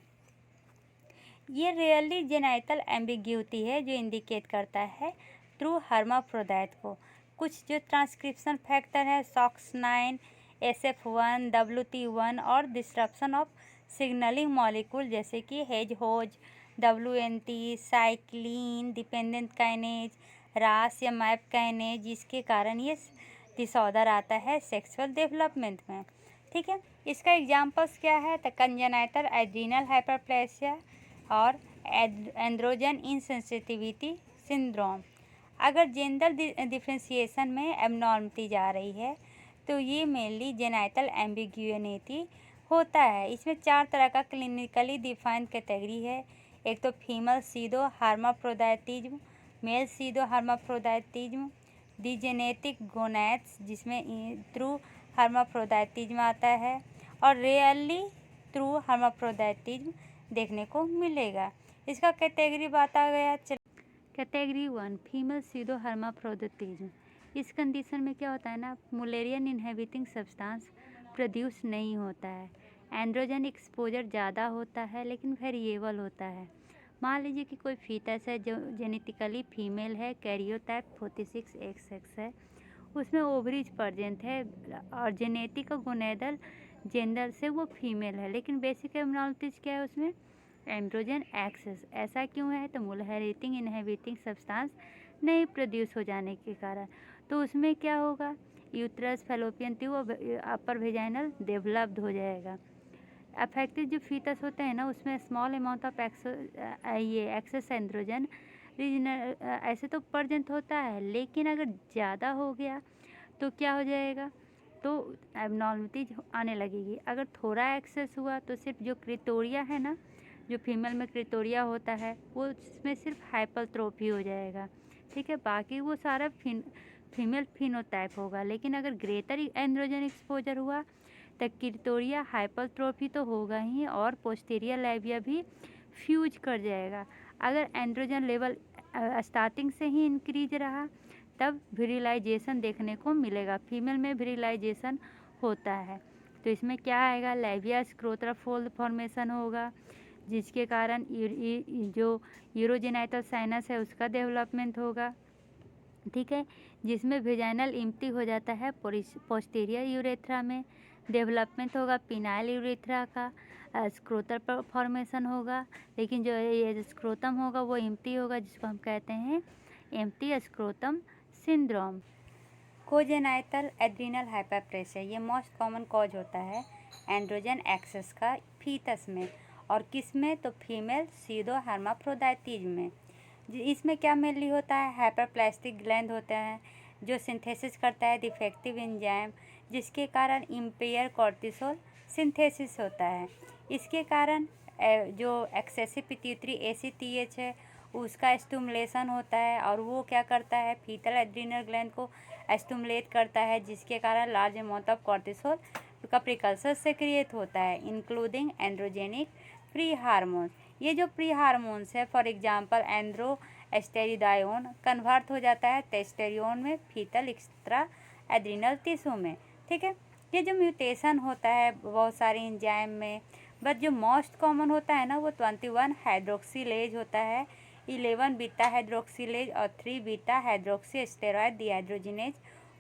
ये रियली जेनाइटल एम्बिग्यूटी है जो इंडिकेट करता है थ्रू हर्माफ्रोडाइट को। कुछ जो ट्रांसक्रिप्शन फैक्टर है SOX9, SF1, WT1 और डिस्ट्रप्शन ऑफ सिग्नलिंग मॉलिक्यूल जैसे कि हेज-होज, WNT, साइक्लिन डिपेंडेंट काइनेज, रास या मैप काइनेज, जिसके कारण ये डिसऑर्डर आता है सेक्सुअल डेवलपमेंट में। ठीक है, इसका एग्जांपल्स क्या है, तो कंजेनाइटल एड्रिनल हाइपरप्लेसिया और एंड्रोजन इनसेंसिटिविटी सिंड्रोम। अगर जेंडर डिफरेंशिएशन में एबनॉर्मलिटी जा रही है तो ये मेनली जेनाइटल एम्बिग्यूनिटी होता है। इसमें 4 तरह का क्लिनिकली डिफाइंड कैटेगरी है। एक तो female pseudohermaphroditism, male pseudohermaphroditism, dysgenetic gonads जिसमें थ्रू हर्माफ्रोडाइटिज्म आता है, और रेयरली थ्रू हर्माफ्रोडाइटिज्म देखने को मिलेगा। इसका कैटेगरी बताया गया। Category 1 female pseudohermaphroditism. इस कंडीशन में क्या होता है ना, मुलेरियन इनहेबिटिंग सब्सटेंस प्रोड्यूस नहीं होता है, एंड्रोजन एक्सपोजर ज़्यादा होता है लेकिन वेरिएबल होता है। मान लीजिए कि कोई फीटस है जो जेनेटिकली फीमेल है, कैरियोटाइप 46XX है, उसमें ओवरीज प्रेजेंट है और जेनेटिक और गोनेडल जेंडर से वो फीमेल है, लेकिन बेसिक एबनॉर्मलिटीज क्या है उसमें, एंड्रोजन एक्सेस। ऐसा क्यों है, तो मुलेरियन इनहेबिटिंग सब्सटेंस नहीं प्रोड्यूस हो जाने के कारण। तो उसमें क्या होगा, यूट्रस, फैलोपियन ट्यूब और अपर वेजाइनल डेवलप्ड हो जाएगा। अफेक्टेड जो फीटस होते हैं ना उसमें स्मॉल अमाउंट ऑफ ये एक्सेस एंड्रोजन रीजनल ऐसे तो प्रेजेंट होता है, लेकिन अगर ज़्यादा हो गया तो क्या हो जाएगा, तो एबनॉर्मलिटीज आने लगेगी। अगर थोड़ा एक्सेस हुआ तो सिर्फ जो क्रिटोरिया है ना, जो फीमेल में क्रिटोरिया होता है वो उसमें सिर्फ हाइपरट्रोफी हो जाएगा। ठीक है, बाकी वो सारा फीमेल फिनोटाइप होगा। लेकिन अगर ग्रेटर एंड्रोजन एक्सपोजर हुआ तो क्रिटोरिया हाइपरट्रोफी तो होगा ही और पोस्टीरियर लैबिया भी फ्यूज कर जाएगा। अगर एंड्रोजन लेवल स्टार्टिंग से ही इंक्रीज रहा तब विरिलाइजेशन देखने को मिलेगा, फीमेल में विरिलाइजेशन होता है। तो इसमें क्या आएगा, लैबिया स्क्रोथरा फोल्ड फॉर्मेशन होगा जिसके कारण जो यूरोजेनाइटल साइनस है उसका डेवलपमेंट होगा। ठीक है, जिसमें वेजाइनल इम्प्टी हो जाता है पोस्टीरियर यूरेथ्रा में, डेवलपमेंट होगा पिनाइल यूरेथ्रा का। स्क्रोटल पर फॉर्मेशन होगा, लेकिन जो ये स्क्रोटम होगा वो एम्प्टी होगा, जिसको हम कहते हैं empty scrotum syndrome. Congenital adrenal hyperplasia ये मोस्ट कॉमन कॉज होता है एंड्रोजन एक्सेस का फीटस में, और किस में, तो फीमेल सीडो हर्माफ्रोडाइटिज में। इसमें क्या मेनली होता है, हाइपरप्लास्टिक ग्लैंड होता है जो सिंथेसिस करता है डिफेक्टिव एंजाइम, जिसके कारण इम्पेयर कॉर्टिसोल सिंथेसिस होता है। इसके कारण जो एक्सेसिव पिट्यूटरी ACTH है उसका स्टिमुलेशन होता है, और वो क्या करता है, फीटल एड्रिनल ग्लैंड को स्टिमुलेट करता है, जिसके कारण लार्ज अमाउंट ऑफ कॉर्टिसोल का प्रिकल्सर सेक्रिएट होता है, इंक्लूडिंग एंड्रोजेनिक प्री हार्मोन। ये जो प्री हार्मोन्स है, फॉर एग्जांपल एंड्रोस्टेरिडायोन कन्वर्ट हो जाता है टेस्टेरियोन में फीटल एक्स्ट्रा एड्रिनल टिश्यू में। ठीक है, ये जो म्यूटेशन होता है बहुत सारे एंजाइम में, बट जो मोस्ट कॉमन होता है ना वो 21 हाइड्रोक्सीलेज होता है, 11 बीटा हाइड्रोक्सीलेज और 3 बीटा हाइड्रोक्सी स्टेरॉयड डिहाइड्रोजिनेज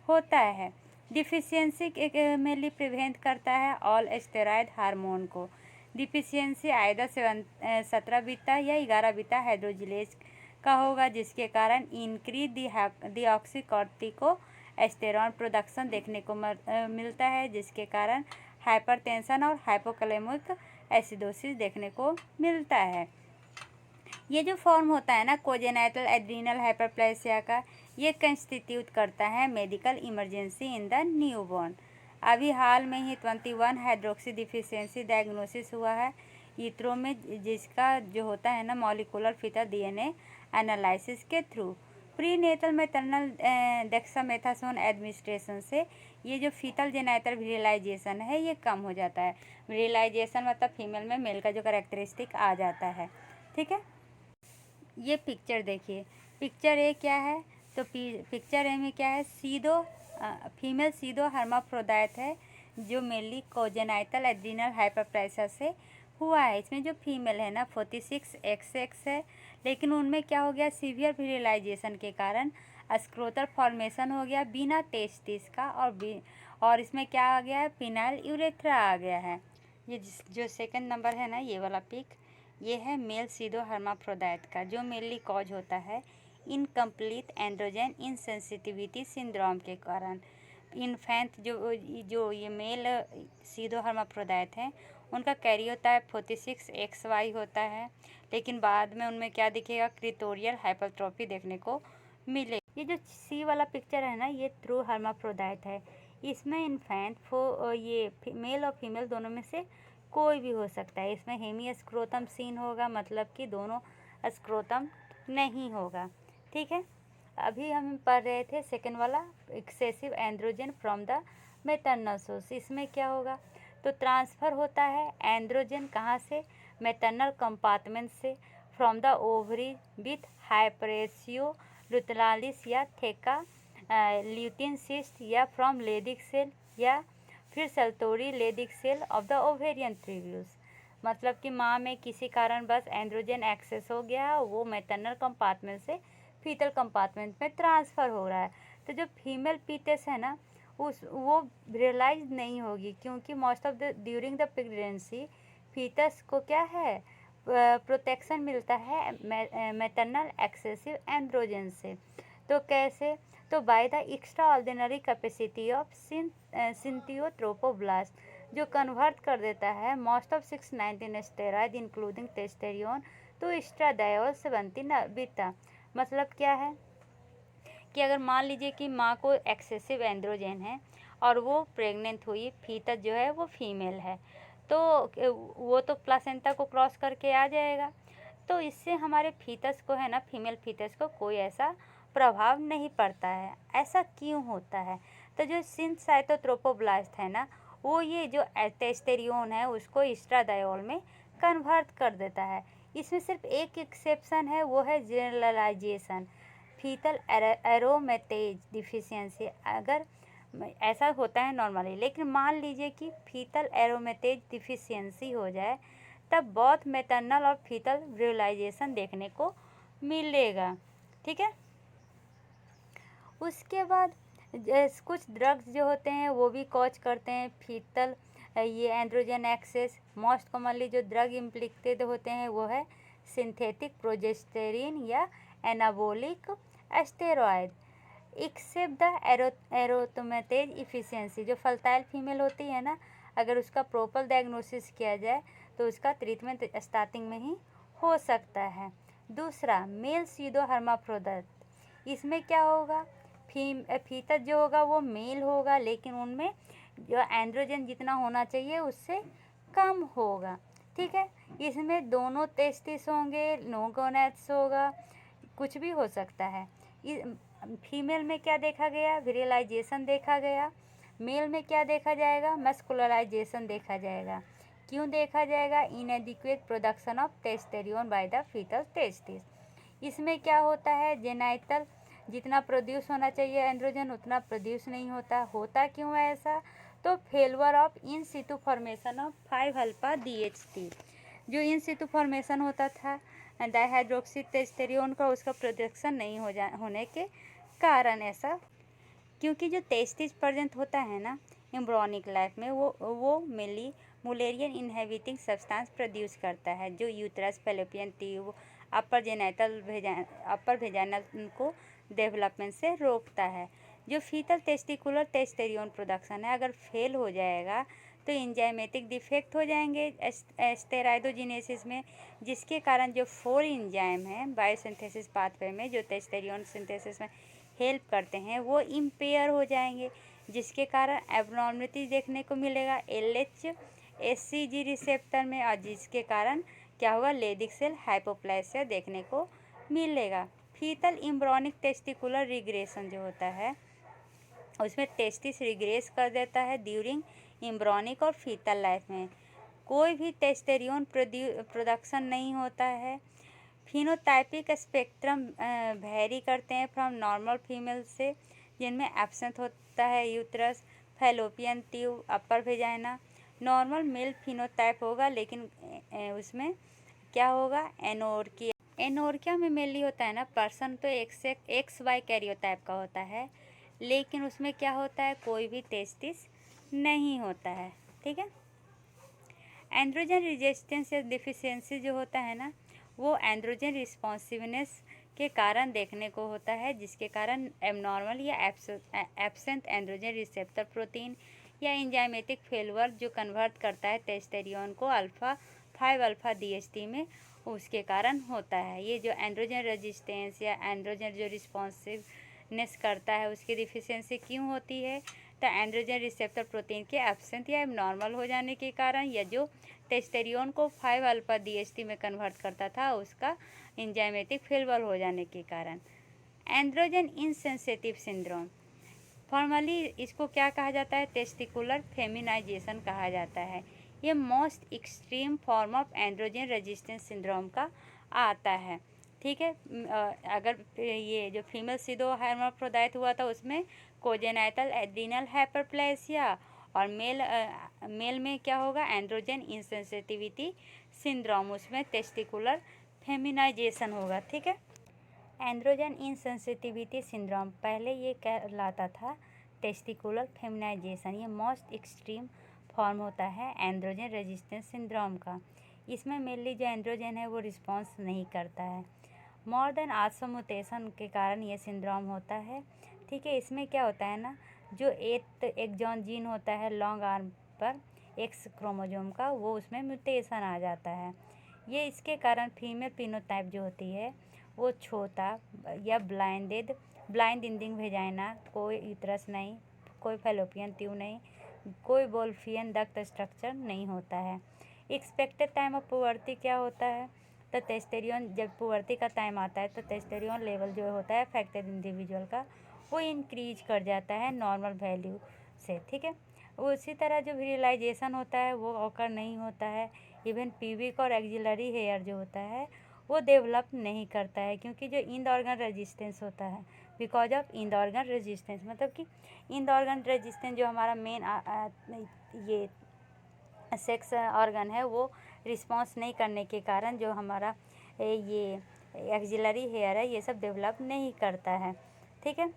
होता है। डिफिशियंसी मेनली प्रिवेंट करता है ऑल स्टेरॉयड हार्मोन को। डिफिशियंसी आइदर 17 बीटा या 11 बीटा हाइड्रोजिलेज का होगा, जिसके कारण इंक्रीज डीऑक्सीकॉर्टिको एस्टेरॉन प्रोडक्शन देखने को मिलता है, जिसके कारण हाइपरटेंशन और हाइपोकैलेमिक एसिडोसिस देखने को मिलता है। ये जो फॉर्म होता है ना कोजेनाइटल एड्रिनल हाइपरप्लेसिया का, ये कंस्टिट्यूट करता है medical emergency in the newborn. अभी हाल में ही 21 हाइड्रोक्सी डिफिशियंसी डायग्नोसिस हुआ है ईथरो में, जिसका जो होता है ना मॉलिकुलर फीटल DNA एनालिसिस के through. Prenatal maternal dexamethasone administration से ये जो फीटल जेनाइटल विरिलाइजेशन है ये कम हो जाता है। विरिलाइजेशन मतलब फीमेल में मेल का जो कैरेक्टरिस्टिक आ जाता है। ठीक है, ये पिक्चर देखिए, पिक्चर ए क्या है, तो पिक्चर ए में क्या है, फीमेल सीडो हर्माफ्रोडाइट है जो मेनली कोजेनाइटल एड्रिनल हाइपरप्लेसिया से हुआ है। इसमें जो फीमेल है ना 46XX है, लेकिन उनमें क्या हो गया, सीवियर विरिलाइजेशन के कारण स्क्रोटल फॉर्मेशन हो गया बिना टेस्टिस का, और इसमें क्या आ गया है, फिनाइल यूरेथ्रा आ गया है। ये जो सेकंड नंबर है ना ये वाला पिक, ये है मेल सीडो हर्माफ्रोडाइट का, जो मेनली कॉज होता है इनकम्प्लीट एंड्रोजन इनसेंसिटिविटी सिंड्रोम के कारण। इन्फेंट जो ये मेल सीडो हर्माफ्रोडाइट हैं उनका कैरियोटाइप 46XY होता है, लेकिन बाद में उनमें क्या दिखेगा, क्रिटोरियल हाइपरट्रॉफी देखने को मिले। ये जो सी वाला पिक्चर है ना ये ट्रू हर्माफ्रोडाइट है। इसमें इन्फेंट ये मेल और फीमेल दोनों में से कोई भी हो सकता है। इसमें हेमी स्क्रोटम सीन होगा, मतलब कि दोनों स्क्रोटम नहीं होगा। ठीक है, अभी हम पढ़ रहे थे सेकेंड वाला excessive androgen from the maternal source. इसमें क्या होगा, तो ट्रांसफ़र होता है एंड्रोजन कहाँ से, मैटरनल कंपार्टमेंट से, from the ovary with hyperreactio luteinalis या थेका ल्यूटिन सिस्ट, या फ्रॉम लेडिक सेल, या फिर Sertoli Leydig cell of the ovarian tubules. मतलब कि माँ में किसी कारण बस एंड्रोजन एक्सेस हो गया, वो मैटरनल कंपार्टमेंट से फीटल कंपार्टमेंट में ट्रांसफ़र हो रहा है। तो जो फीमेल फीटस है ना वो रियलाइज नहीं होगी, क्योंकि most of the during the pregnancy fetus को क्या है, प्रोटेक्शन मिलता है मैटरनल एक्सेसिव एंड्रोजन से। तो कैसे, तो by the extraordinary capacity of syncytiotrophoblast, जो कन्वर्ट कर देता है most of 619 steroid including testosterone तो एस्ट्राडायोल 17 बीटा। मतलब क्या है कि अगर मान लीजिए कि माँ को एक्सेसिव एंड्रोजन है और वो प्रेग्नेंट हुई, फीटस जो है वो फीमेल है, तो वो तो प्लासेंटा को क्रॉस करके आ जाएगा। तो इससे हमारे फीटस को है ना, फीमेल फीटस को कोई ऐसा प्रभाव नहीं पड़ता है। ऐसा क्यों होता है, तो जो सिंथसाइटोट्रोपोब्लास्ट है ना वो ये जो टेस्टेरियोन है उसको एस्ट्राडायोल में कन्वर्ट कर देता है। इसमें सिर्फ एक एक्सेप्शन है, वो है जनरलाइजेशन फीटल एरोमेटेज डिफिशियंसी। अगर ऐसा होता है नॉर्मली, लेकिन मान लीजिए कि फीटल एरोमेटेज डिफिशियंसी हो जाए तब बहुत मैटरनल और फीटल रियलाइजेशन देखने को मिलेगा। ठीक है, उसके बाद कुछ ड्रग्स जो होते हैं वो भी कॉज करते हैं फीटल ये एंड्रोजन एक्सेस। मोस्ट कॉमनली जो ड्रग इम्प्लिकेटेड होते हैं वो है सिंथेटिक प्रोजेस्टेरिन या anabolic steroid. Except the aromatase deficiency, जो फर्टाइल फीमेल होती है ना, अगर उसका प्रॉपर डायग्नोसिस किया जाए तो उसका ट्रीटमेंट स्टार्टिंग में ही हो सकता है। दूसरा, मेल सीडो हर्माफ्रोडाइट। इसमें क्या होगा, फीटस जो होगा वो मेल होगा, लेकिन उनमें जो एंड्रोजन जितना होना चाहिए उससे कम होगा। ठीक है, इसमें दोनों टेस्टिस होंगे, नो गोनेड्स होगा, कुछ भी हो सकता है। फीमेल में क्या देखा गया, विरिलाइजेशन देखा गया। मेल में क्या देखा जाएगा, मस्कुलराइजेशन देखा जाएगा। क्यों देखा जाएगा, inadequate production of testosterone by the fetal testis. इसमें क्या होता है, जेनाइटल जितना प्रोड्यूस होना चाहिए एंड्रोजन उतना प्रोड्यूस नहीं होता क्यों है ऐसा, तो failure of in situ formation of 5 alpha DHT। जो इन सिटू फॉर्मेशन होता था डाइहाइड्रोक्सी टेस्टेरियन का, उसका प्रोडक्शन नहीं होने के कारण ऐसा, क्योंकि जो टेस्टिस प्रेजेंट होता है ना एम्ब्रियोनिक लाइफ में वो mainly Mullerian inhabiting substance produce करता है, जो यूट्रस, फैलोपियन ट्यूब, अपर वेजाइनल को डेवलपमेंट से रोकता है। जो फीटल टेस्टिकुलर टेस्टेरियन प्रोडक्शन है अगर फेल हो जाएगा तो इंजाइमेटिक डिफेक्ट हो जाएंगे स्टेरॉइडोजिनेसिस में, जिसके कारण जो 4 इंजाइम हैं बायोसिंथेसिस पाथवे में जो टेस्टेरियन सिंथेसिस में हेल्प करते हैं वो इम्पेयर हो जाएंगे, जिसके कारण एब्नॉर्मलिटी देखने को मिलेगा LH SCG रिसेप्टर में, और जिसके कारण क्या होगा, लेडिक सेल हाइपोप्लेसिया देखने को मिलेगा। फीटल एम्ब्रियोनिक टेस्टिकुलर रिग्रेशन जो होता है उसमें टेस्टिस रिग्रेस कर देता है ड्यूरिंग एम्ब्रियोनिक और फीटल लाइफ में। कोई भी टेस्टेरियन प्रोडक्शन नहीं होता है। फिनोटाइपिक स्पेक्ट्रम वेरी करते हैं फ्रॉम नॉर्मल फीमेल से, जिनमें एब्सेंट होता है uterus, fallopian tube, upper vagina. Normal male phenotype होगा, लेकिन उसमें क्या होगा, एनोर्किया में मेनली होता है ना पर्सन तो XY कैरियोटाइप का होता है, लेकिन उसमें क्या होता है, कोई भी टेस्टिस नहीं होता है। ठीक है, एंड्रोजन रेजिस्टेंस या डिफिशियंसी जो होता है ना वो एंड्रोजन रिस्पॉन्सिवनेस के कारण देखने को होता है, जिसके कारण एबनॉर्मल या एब्सेंट एंड्रोजन रिसेप्टर प्रोटीन या एंजाइमेटिक फेलवर जो कन्वर्ट करता है टेस्टेरियन को 5 अल्फा DHT में, उसके कारण होता है। ये जो एंड्रोजन रेजिस्टेंस या एंड्रोजन जो रिस्पॉन्सिवनेस करता है उसकी डिफिशियंसी क्यों होती है, तो एंड्रोजन रिसेप्टर प्रोटीन के एब्सेंट या एबनॉर्मल हो जाने के कारण, या जो टेस्टेरियन को 5 अल्फा DHT में कन्वर्ट करता था उसका एंजाइमेटिक फेलवर हो जाने के कारण। एंड्रोजन इनसेंसिटिव सिंड्रोम, फॉर्मली इसको क्या कहा जाता है, टेस्टिकुलर फेमिनाइजेशन कहा जाता है। ये most extreme form of androgen resistance syndrome का आता है। ठीक है, अगर ये जो फीमेल सीडो हर्माफ्रोडाइट हुआ था उसमें कोजेनाइटल एड्रिनल हाइपरप्लेसिया, और मेल में क्या होगा, एंड्रोजन इनसेंसिटिविटी सिंड्रोम, उसमें टेस्टिकुलर फेमिनाइजेशन होगा। ठीक है, एंड्रोजन इनसेंसिटिविटी सिंड्रोम पहले ये कहलाता था टेस्टिकुलर फेमिनाइजेशन। ये मोस्ट एक्सट्रीम फॉर्म होता है एंड्रोजन रेजिस्टेंस सिंड्रोम का। इसमें मेनली जो एंड्रोजन है वो रिस्पॉन्स नहीं करता है। मोर देन 800 म्यूटेशन के कारण ये सिंड्रोम होता है। ठीक है, इसमें क्या होता है ना, जो एक जॉन जीन होता है लॉन्ग आर्म पर X क्रोमोजोम का, वो उसमें म्यूटेशन आ जाता है। ये इसके कारण फीमेल फिनोटाइप जो होती है वो छोटा या ब्लाइंड इंडिंग वेजाइना, कोई यूट्रस नहीं, कोई फैलोपियन ट्यूब नहीं, कोई वोल्फियन डक्ट स्ट्रक्चर नहीं होता है। एक्सपेक्टेड टाइम ऑफ पुबर्टी क्या होता है, तो टेस्टेरियन जब पुबर्टी का टाइम आता है तो टेस्टेरियन लेवल जो होता है अफेक्टेड इंडिविजुअल का वो इंक्रीज कर जाता है नॉर्मल वैल्यू से। ठीक है, उसी तरह जो विरिलाइजेशन होता है वो ऑकर नहीं होता है। इवन पीविक और एक्सिलरी हेयर जो होता है वो डेवलप नहीं करता है, क्योंकि जो इंड ऑर्गन रेजिस्टेंस होता है, because of end organ resistance, मतलब कि इंड ऑर्गन रेजिस्टेंस जो हमारा मेन ये सेक्स ऑर्गन है वो रिस्पॉन्स नहीं करने के कारण जो हमारा ये एक्सिलरी हेयर है ये सब डेवलप नहीं करता है। ठीक है,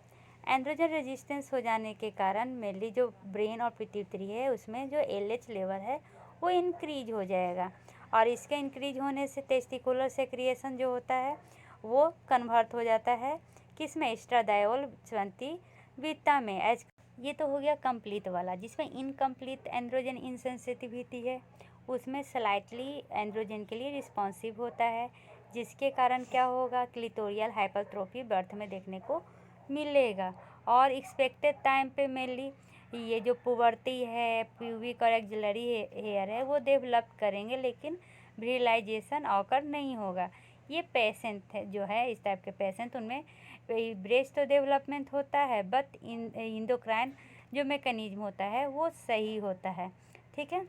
एंड्रोजन रेजिस्टेंस हो जाने के कारण मेनली जो ब्रेन और पिट्यूटरी है उसमें जो LH लेवल है वो इंक्रीज हो जाएगा, और इसके इंक्रीज होने से टेस्टिकुलर सेक्रिएशन जो होता है वो कन्वर्ट हो जाता है किसमें, एस्ट्राडायोल संवती बीटा में। एज ये तो हो गया कंप्लीट वाला, जिसमें इनकम्प्लीट एंड्रोजन इंसेंसिटिविटी है उसमें स्लाइटली एंड्रोजन के लिए रिस्पॉन्सिव होता है, जिसके कारण क्या होगा, क्लिटोरियल हाइपरट्रोफी बर्थ में देखने को मिलेगा। और एक्सपेक्टेड टाइम पे मेनली ये जो पुबर्टी है, प्यूबिक और एक्सिलरी हेयर है वो डेवलप करेंगे, लेकिन विजुअलाइजेशन ऑकर नहीं होगा। ये पेशेंट है जो है इस टाइप के पेशेंट, उनमें ब्रेस्ट तो डेवलपमेंट होता है बट इंडोक्राइन जो मैकेनिज्म होता है वो सही होता है। ठीक है,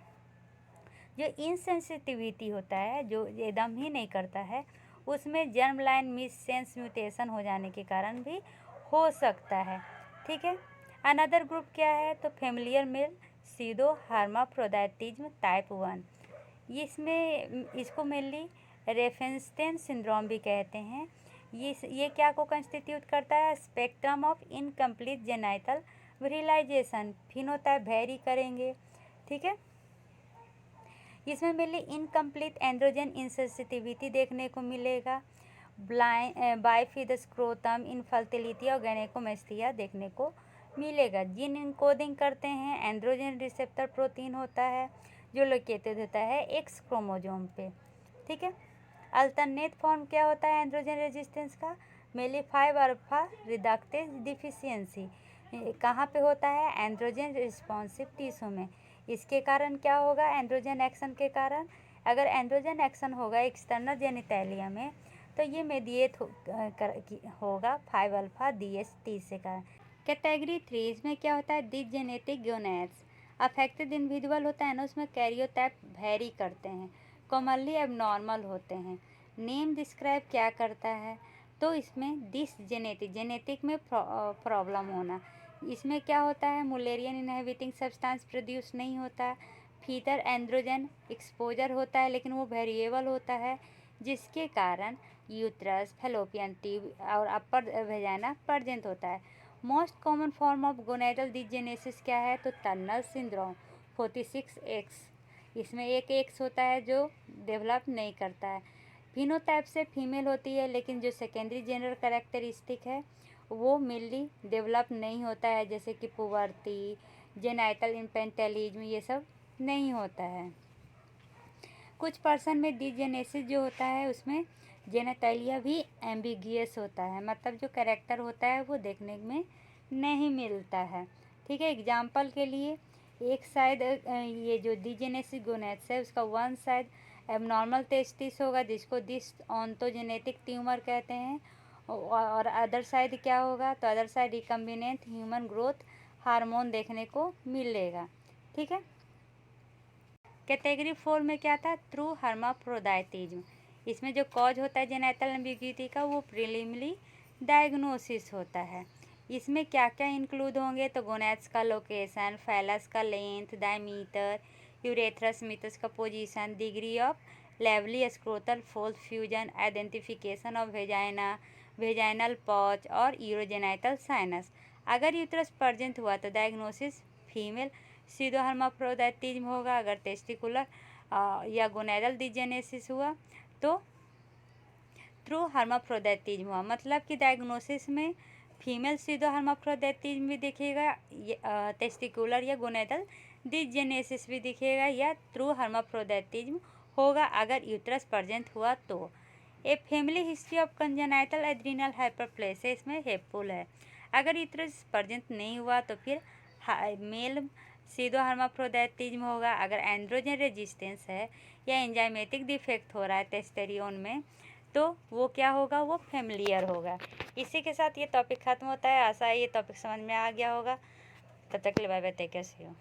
जो इनसेंसिटिविटी होता है जो एकदम ही नहीं करता है उसमें जर्म लाइन मिससेंस म्यूटेशन हो जाने के कारण भी हो सकता है। ठीक है, अनदर ग्रुप क्या है, तो फैमिलियर मेल सीडो हर्माफ्रोडाइटिज्म टाइप 1, इसमें इसको मेनली रेफेंस्टेन सिंड्रोम भी कहते हैं। ये क्या को कंस्टिट्यूट करता है, spectrum of incomplete genital visualisation, phenotype vary करेंगे। ठीक है, इसमें मेनली इनकम्प्लीट एंड्रोजन इंसेंसिटिविटी देखने को मिलेगा, बाइफिड स्क्रोटम इनफर्टिलिटी और गैनेकोमेस्टिया देखने को मिलेगा। जीन इनकोडिंग करते हैं एंड्रोजन रिसेप्टर प्रोटीन होता है जो लोकेटेड होता है एक्स क्रोमोजोम पे। ठीक है, अल्टरनेट फॉर्म क्या होता है एंड्रोजन रेजिस्टेंस का, मेनली 5 अल्फा रिडक्टेज डिफिशियंसी कहाँ पे होता है, एंड्रोजन रिस्पॉन्सिव टिश्यू में। इसके कारण क्या होगा, एंड्रोजन एक्शन के कारण, अगर एंड्रोजन एक्शन होगा एक्सटर्नल जेनिटैलिया में तो ये मेडिएट होगा 5 अल्फा DHT से कारण। कैटेगरी 3 इसमें क्या होता है, डिजेनेटिक गोनेड्स, अफेक्टेड इंडिविजुअल होता है ना उसमें कैरियोटाइप वेरी करते हैं, कॉमनली एबनॉर्मल होते हैं। नेम डिस्क्राइब क्या करता है, तो इसमें जेनेटिक में प्रॉब्लम होना, इसमें क्या होता है, मुलेरियन इनहिबिटिंग सब्सटेंस प्रोड्यूस नहीं होता, फीटर एंड्रोजन एक्सपोजर होता है लेकिन वो वेरिएबल होता है, जिसके कारण यूट्रस, फैलोपियन ट्यूब और अपर वेजाइना प्रेजेंट होता है। Most common form of gonadal dysgenesis क्या है, तो टर्नर सिंड्रोम 46X, इसमें एक एक्स होता है जो डेवलप नहीं करता है। फिनोटाइप से फीमेल होती है लेकिन जो सेकेंडरी जेनरल कैरेक्टरिस्टिक है वो मेनली डेवलप नहीं होता है, जैसे कि पुबर्टी, जेनाइटल इन्फेंटिलिज्म, ये सब नहीं होता है। कुछ पर्सन में डिजेनेसिस जो होता है उसमें जेनेटैलिया भी एम्बिगियस होता है, मतलब जो कैरेक्टर होता है वो देखने में नहीं मिलता है। ठीक है, एग्जाम्पल के लिए एक साइड ये जो डिजेनेसिस गोनेड्स है उसका वन साइड एबनॉर्मल टेस्टिस होगा जिसको डिसऑन्टोजेनेटिक ट्यूमर कहते हैं, और अदर साइड क्या होगा, तो other side recombinant human growth hormone देखने को मिलेगा। ठीक है, कैटेगरी 4 में क्या था, ट्रू हर्माफ्रोडाइटिज्म, इसमें जो कॉज होता है जेनेटल एम्बिग्यूटी का वो प्रिलिमिनरी डायग्नोसिस होता है। इसमें क्या क्या इंक्लूड होंगे, तो गोनेड्स का लोकेशन, फैलस का लेंथ, डायमीटर, यूरेथ्रस मीटस का position, degree of labioscrotal fold fusion, identification of vagina, vaginal pouch और यूरोजेनाइटल साइनस। अगर यूट्रस प्रेजेंट हुआ तो डायग्नोसिस फीमेल सीडो हर्माफ्रोडाइटिज्म होगा, अगर टेस्टिकुलर या गोनेडल डिजेनेसिस हुआ तो ट्रू हर्माफ्रोडाइटिज्म हुआ, मतलब कि डायग्नोसिस में फीमेल सीडो हर्माफ्रोडाइटिज्म भी दिखेगा, टेस्टिकुलर या गोनेडल डिजेनेसिस भी दिखेगा, या ट्रू हर्माफ्रोडाइटिज्म होगा अगर यूट्रस प्रेजेंट हुआ तो। A family history of congenital adrenal hyperplasia इसमें हेल्पफुल है। अगर यूट्रस प्रेजेंट नहीं हुआ तो फिर मेल सीडो हर्माफ्रोडाइटिज्म होगा। अगर एंड्रोजन रेजिस्टेंस है या एंजाइमेटिक डिफेक्ट हो रहा है टेस्टेरियोन में तो वो क्या होगा, वो फैमिलियर होगा। इसी के साथ ये टॉपिक ख़त्म होता है। आशा है ये टॉपिक समझ में आ गया होगा। तब तक के लिए bye bye, take care, see you.